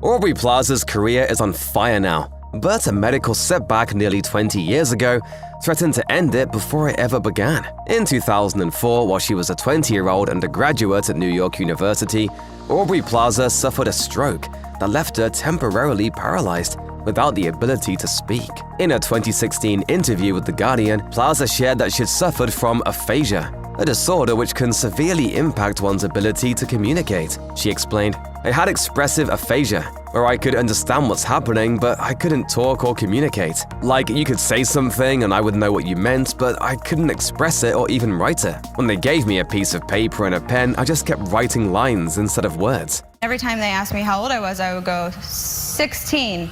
Aubrey Plaza's career is on fire now, but a medical setback nearly 20 years ago threatened to end it before it ever began. In 2004, while she was a 20-year-old undergraduate at New York University, Aubrey Plaza suffered a stroke that left her temporarily paralyzed without the ability to speak. In a 2016 interview with The Guardian, Plaza shared that she'd suffered from aphasia, a disorder which can severely impact one's ability to communicate. She explained, "I had expressive aphasia, where I could understand what's happening, but I couldn't talk or communicate. Like, you could say something and I would know what you meant, but I couldn't express it or even write it. When they gave me a piece of paper and a pen, I just kept writing lines instead of words." Every time they asked me how old I was, I would go 16,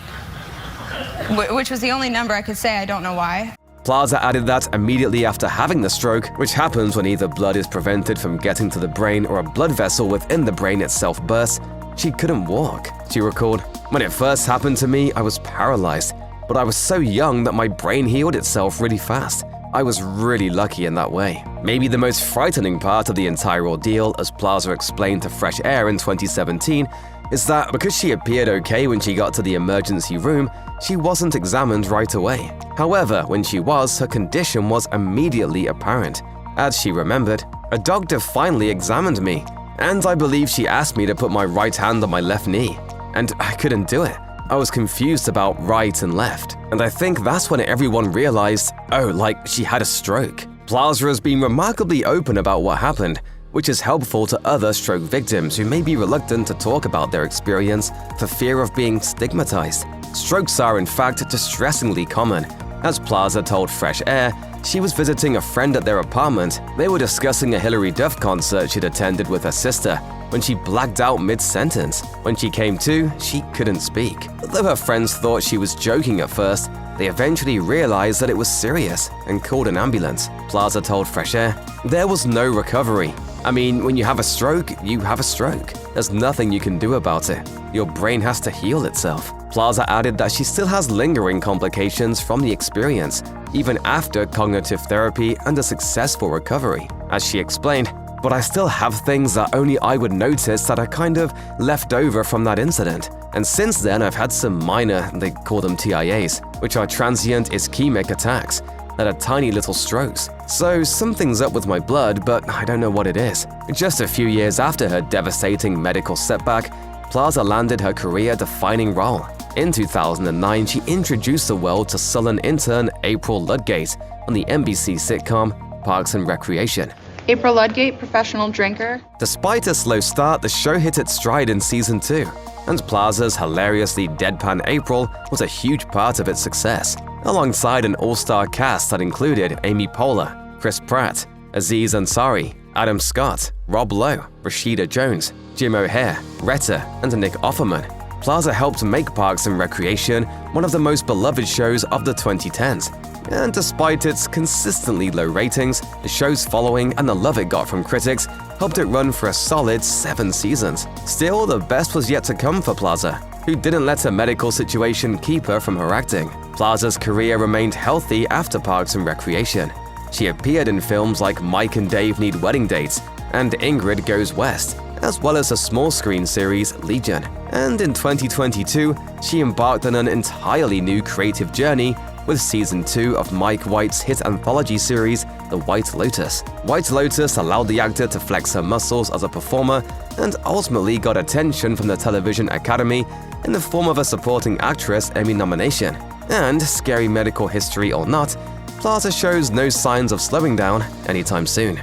which was the only number I could say. I don't know why. Plaza added that immediately after having the stroke, which happens when either blood is prevented from getting to the brain or a blood vessel within the brain itself bursts, she couldn't walk. She recalled, "When it first happened to me, I was paralyzed, but I was so young that my brain healed itself really fast. I was really lucky in that way." Maybe the most frightening part of the entire ordeal, as Plaza explained to Fresh Air in 2017, is that because she appeared okay when she got to the emergency room, she wasn't examined right away. However, when she was, her condition was immediately apparent. As she remembered, "A doctor finally examined me, and I believe she asked me to put my right hand on my left knee, and I couldn't do it. I was confused about right and left, and I think that's when everyone realized, oh, like she had a stroke." Plaza has been remarkably open about what happened, which is helpful to other stroke victims who may be reluctant to talk about their experience for fear of being stigmatized. Strokes are in fact distressingly common. As Plaza told Fresh Air, she was visiting a friend at their apartment. They were discussing a Hilary Duff concert she'd attended with her sister when she blacked out mid-sentence. When she came to, she couldn't speak. Though her friends thought she was joking at first, they eventually realized that it was serious and called an ambulance. Plaza told Fresh Air, "There was no recovery. I mean, when you have a stroke, you have a stroke. There's nothing you can do about it. Your brain has to heal itself." Plaza added that she still has lingering complications from the experience, even after cognitive therapy and a successful recovery. As she explained, "But I still have things that only I would notice that are kind of left over from that incident. And since then, I've had some minor, they call them TIAs, which are transient ischemic attacks, that are tiny little strokes. So something's up with my blood, but I don't know what it is." Just a few years after her devastating medical setback, Plaza landed her career-defining role. In 2009, she introduced the world to Sullen intern April Ludgate on the NBC sitcom Parks and Recreation. April Ludgate, professional drinker. Despite a slow start, the show hit its stride in season 2, and Plaza's hilariously deadpan April was a huge part of its success, alongside an all-star cast that included Amy Poehler, Chris Pratt, Aziz Ansari, Adam Scott, Rob Lowe, Rashida Jones, Jim O'Heir, Retta, and Nick Offerman. Plaza helped make Parks and Recreation one of the most beloved shows of the 2010s. And despite its consistently low ratings, the show's following and the love it got from critics helped it run for a solid 7 seasons. Still, the best was yet to come for Plaza, who didn't let her medical situation keep her from her acting. Plaza's career remained healthy after Parks and Recreation. She appeared in films like Mike and Dave Need Wedding Dates and Ingrid Goes West, as well as a small-screen series, Legion. And in 2022, she embarked on an entirely new creative journey with Season 2 of Mike White's hit anthology series, The White Lotus. White Lotus allowed the actor to flex her muscles as a performer and ultimately got attention from the Television Academy in the form of a Supporting Actress Emmy nomination. And, scary medical history or not, Plaza shows no signs of slowing down anytime soon.